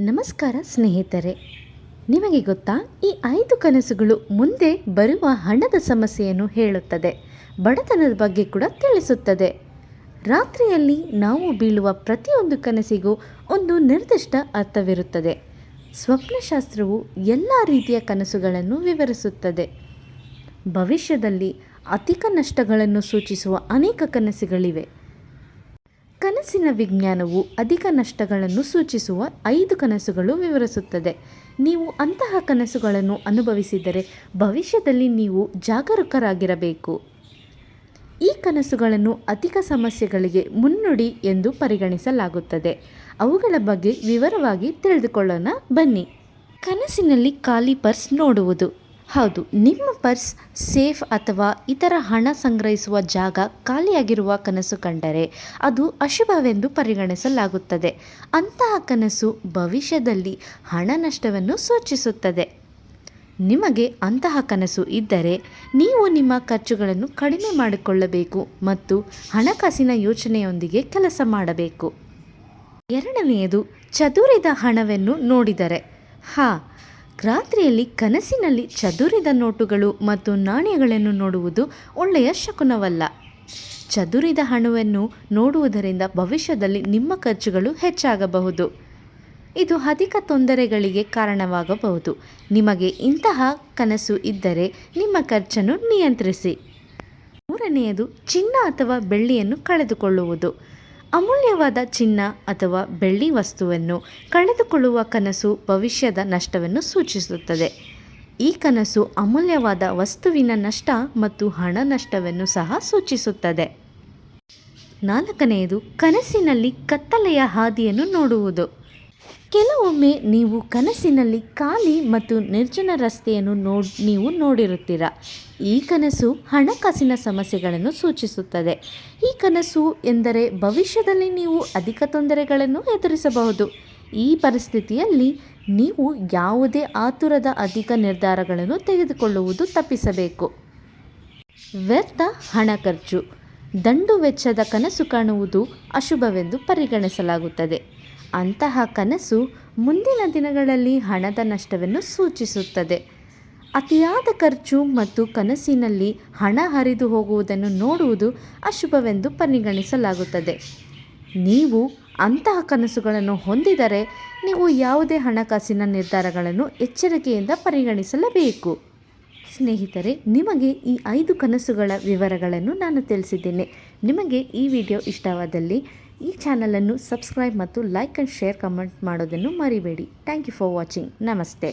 ನಮಸ್ಕಾರ ಸ್ನೇಹಿತರೆ, ನಿಮಗೆ ಗೊತ್ತಾ, ಈ 5 ಕನಸುಗಳು ಮುಂದೆ ಬರುವ ಹಣದ ಸಮಸ್ಯೆಯನ್ನು ಹೇಳುತ್ತದೆ, ಬಡತನದ ಬಗ್ಗೆ ಕೂಡ ತಿಳಿಸುತ್ತದೆ. ರಾತ್ರಿಯಲ್ಲಿ ನಾವು ಬೀಳುವ ಪ್ರತಿಯೊಂದು ಕನಸಿಗೂ ಒಂದು ನಿರ್ದಿಷ್ಟ ಅರ್ಥವಿರುತ್ತದೆ. ಸ್ವಪ್ನಶಾಸ್ತ್ರವು ಎಲ್ಲ ರೀತಿಯ ಕನಸುಗಳನ್ನು ವಿವರಿಸುತ್ತದೆ. ಭವಿಷ್ಯದಲ್ಲಿ ಅಧಿಕ ನಷ್ಟಗಳನ್ನು ಸೂಚಿಸುವ ಅನೇಕ ಕನಸುಗಳಿವೆ. ಕನಸಿನ ವಿಜ್ಞಾನವು ಅಧಿಕ ನಷ್ಟಗಳನ್ನು ಸೂಚಿಸುವ 5 ಕನಸುಗಳು ವಿವರಿಸುತ್ತದೆ. ನೀವು ಅಂತಹ ಕನಸುಗಳನ್ನು ಅನುಭವಿಸಿದರೆ ಭವಿಷ್ಯದಲ್ಲಿ ನೀವು ಜಾಗರೂಕರಾಗಿರಬೇಕು. ಈ ಕನಸುಗಳನ್ನು ಅಧಿಕ ಸಮಸ್ಯೆಗಳಿಗೆ ಮುನ್ನುಡಿ ಎಂದು ಪರಿಗಣಿಸಲಾಗುತ್ತದೆ. ಅವುಗಳ ಬಗ್ಗೆ ವಿವರವಾಗಿ ತಿಳಿದುಕೊಳ್ಳೋಣ ಬನ್ನಿ. ಕನಸಿನಲ್ಲಿ ಖಾಲಿ ಪರ್ಸ್ ನೋಡುವುದು. ಹೌದು, ನಿಮ್ಮ ಪರ್ಸ್, ಸೇಫ್ ಅಥವಾ ಇತರ ಹಣ ಸಂಗ್ರಹಿಸುವ ಜಾಗ ಖಾಲಿಯಾಗಿರುವ ಕನಸು ಕಂಡರೆ ಅದು ಅಶುಭವೆಂದು ಪರಿಗಣಿಸಲಾಗುತ್ತದೆ. ಅಂತಹ ಕನಸು ಭವಿಷ್ಯದಲ್ಲಿ ಹಣ ನಷ್ಟವನ್ನು ಸೂಚಿಸುತ್ತದೆ. ನಿಮಗೆ ಅಂತಹ ಕನಸು ಇದ್ದರೆ ನೀವು ನಿಮ್ಮ ಖರ್ಚುಗಳನ್ನು ಕಡಿಮೆ ಮಾಡಿಕೊಳ್ಳಬೇಕು ಮತ್ತು ಹಣಕಾಸಿನ ಯೋಚನೆಯೊಂದಿಗೆ ಕೆಲಸ ಮಾಡಬೇಕು. ಎರಡನೆಯದು, ಚದುರಿದ ಹಣವನ್ನು ನೋಡಿದರೆ. ರಾತ್ರಿಯಲ್ಲಿ ಕನಸಿನಲ್ಲಿ ಚದುರಿದ ನೋಟುಗಳು ಮತ್ತು ನಾಣ್ಯಗಳನ್ನು ನೋಡುವುದು ಒಳ್ಳೆಯ ಶಕುನವಲ್ಲ. ಚದುರಿದ ಹಣವನ್ನು ನೋಡುವುದರಿಂದ ಭವಿಷ್ಯದಲ್ಲಿ ನಿಮ್ಮ ಖರ್ಚುಗಳು ಹೆಚ್ಚಾಗಬಹುದು. ಇದು ಅಧಿಕ ತೊಂದರೆಗಳಿಗೆ ಕಾರಣವಾಗಬಹುದು. ನಿಮಗೆ ಇಂತಹ ಕನಸು ಇದ್ದರೆ ನಿಮ್ಮ ಖರ್ಚನ್ನು ನಿಯಂತ್ರಿಸಿ. ಮೂರನೆಯದು, ಚಿನ್ನ ಅಥವಾ ಬೆಳ್ಳಿಯನ್ನು ಕಳೆದುಕೊಳ್ಳುವುದು. ಅಮೂಲ್ಯವಾದ ಚಿನ್ನ ಅಥವಾ ಬೆಳ್ಳಿ ವಸ್ತುವನ್ನು ಕಳೆದುಕೊಳ್ಳುವ ಕನಸು ಭವಿಷ್ಯದ ನಷ್ಟವನ್ನು ಸೂಚಿಸುತ್ತದೆ. ಈ ಕನಸು ಅಮೂಲ್ಯವಾದ ವಸ್ತುವಿನ ನಷ್ಟ ಮತ್ತು ಹಣ ನಷ್ಟವನ್ನು ಸಹ ಸೂಚಿಸುತ್ತದೆ. ನಾಲ್ಕನೆಯದು, ಕನಸಿನಲ್ಲಿ ಕತ್ತಲೆಯ ಹಾದಿಯನ್ನು ನೋಡುವುದು. ಕೆಲವೊಮ್ಮೆ ನೀವು ಕನಸಿನಲ್ಲಿ ಖಾಲಿ ಮತ್ತು ನಿರ್ಜನ ರಸ್ತೆಯನ್ನು ನೀವು ನೋಡಿರುತ್ತೀರ. ಈ ಕನಸು ಹಣಕಾಸಿನ ಸಮಸ್ಯೆಗಳನ್ನು ಸೂಚಿಸುತ್ತದೆ. ಈ ಕನಸು ಎಂದರೆ ಭವಿಷ್ಯದಲ್ಲಿ ನೀವು ಅಧಿಕ ತೊಂದರೆಗಳನ್ನು ಎದುರಿಸಬಹುದು. ಈ ಪರಿಸ್ಥಿತಿಯಲ್ಲಿ ನೀವು ಯಾವುದೇ ಆತುರದ ಅಧಿಕ ನಿರ್ಧಾರಗಳನ್ನು ತೆಗೆದುಕೊಳ್ಳುವುದು ತಪ್ಪಿಸಬೇಕು. ವ್ಯರ್ಥ ಹಣ ಖರ್ಚು. ದಂಡು ವೆಚ್ಚದ ಕನಸು ಕಾಣುವುದು ಅಶುಭವೆಂದು ಪರಿಗಣಿಸಲಾಗುತ್ತದೆ. ಅಂತಹ ಕನಸು ಮುಂದಿನ ದಿನಗಳಲ್ಲಿ ಹಣದ ನಷ್ಟವನ್ನು ಸೂಚಿಸುತ್ತದೆ. ಅತಿಯಾದ ಖರ್ಚು ಮತ್ತು ಕನಸಿನಲ್ಲಿ ಹಣ ಹರಿದು ಹೋಗುವುದನ್ನು ನೋಡುವುದು ಅಶುಭವೆಂದು ಪರಿಗಣಿಸಲಾಗುತ್ತದೆ. ನೀವು ಅಂತಹ ಕನಸುಗಳನ್ನು ಹೊಂದಿದರೆ ನೀವು ಯಾವುದೇ ಹಣಕಾಸಿನ ನಿರ್ಧಾರಗಳನ್ನು ಎಚ್ಚರಿಕೆಯಿಂದ ಪರಿಗಣಿಸಲೇಬೇಕು. ಸ್ನೇಹಿತರೆ, ನಿಮಗೆ ಈ 5 ಕನಸುಗಳ ವಿವರಗಳನ್ನು ನಾನು ತಿಳಿಸಿದ್ದೇನೆ. ನಿಮಗೆ ಈ ವಿಡಿಯೋ ಇಷ್ಟವಾದಲ್ಲಿ ಈ ಚಾನಲನ್ನು ಸಬ್ಸ್ಕ್ರೈಬ್ ಮತ್ತು ಲೈಕ್ ಆ್ಯಂಡ್ ಶೇರ್ ಕಮೆಂಟ್ ಮಾಡೋದನ್ನು ಮರಿಬೇಡಿ. Thank you for watching. ನಮಸ್ತೆ.